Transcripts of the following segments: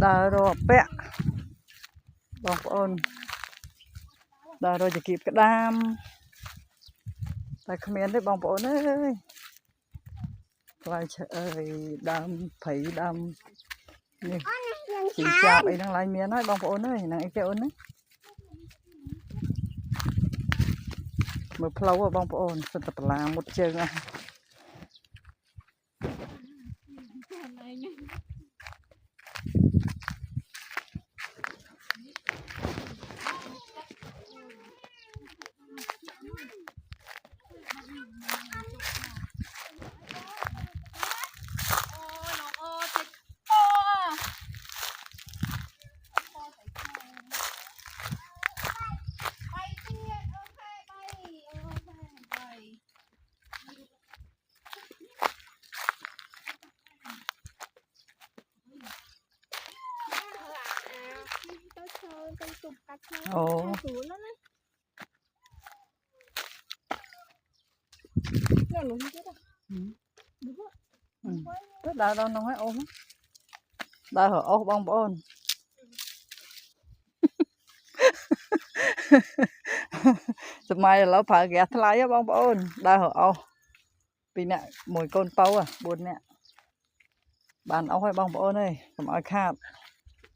đào rồi bẹ bong ôn đào rồi chỉ kịp cái đam tại không biết đấy bong ôn ơi lại trời đam thấy đam chỉ chạm ấy đang lại miếng nói bong ôn ơi nàng ấy kêu ôn đấy một flow ở bong ôn sân tập làm một trường à ồ rất đào đâu nó hay ôm đào hở ô bong ônสมัยเราผ่าแกะทลายบองปอนได้เหรอเอาปีนี้มวยก้นเป้าอ่ะบนเนี่ยบานเอาให้บองปอนเลยผมเอาขาด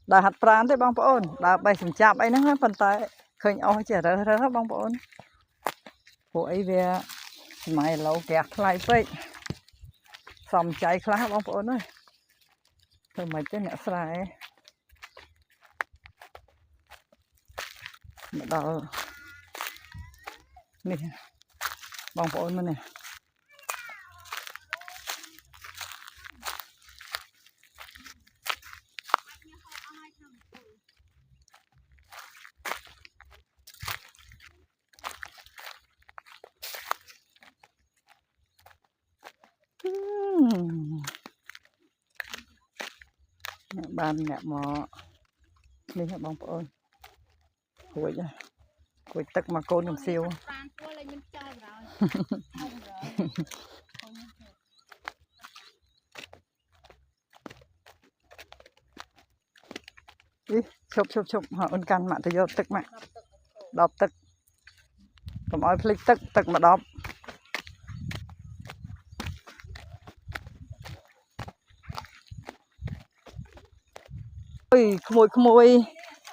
ได้หัดปราณได้บองปอนได้ไปสิมจับไอ้นั่งปันตายเคยเอาให้เจอเธอบองปอนพวกไอ้เวียสมัยเราแกะทลายไปสมใจคลาบองปอนเลยทำไมเจ้าเนี่ยสลายดาวนี่บองปอนมันเนี่ยban nhẹ mòนี่ครับบองปอนหวยจ้ะหวยตึกมาโกนกับซิวchụp họ ôn can mà thì vôตึกmà đọpตึกผมเอาพลิกตึกมาดอบขโมย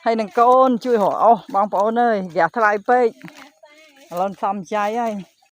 ให้หนึ่งก้นช่วยหัวเอาบางปอนเลยอย่าทลายไปลองซ้ำใจไอ้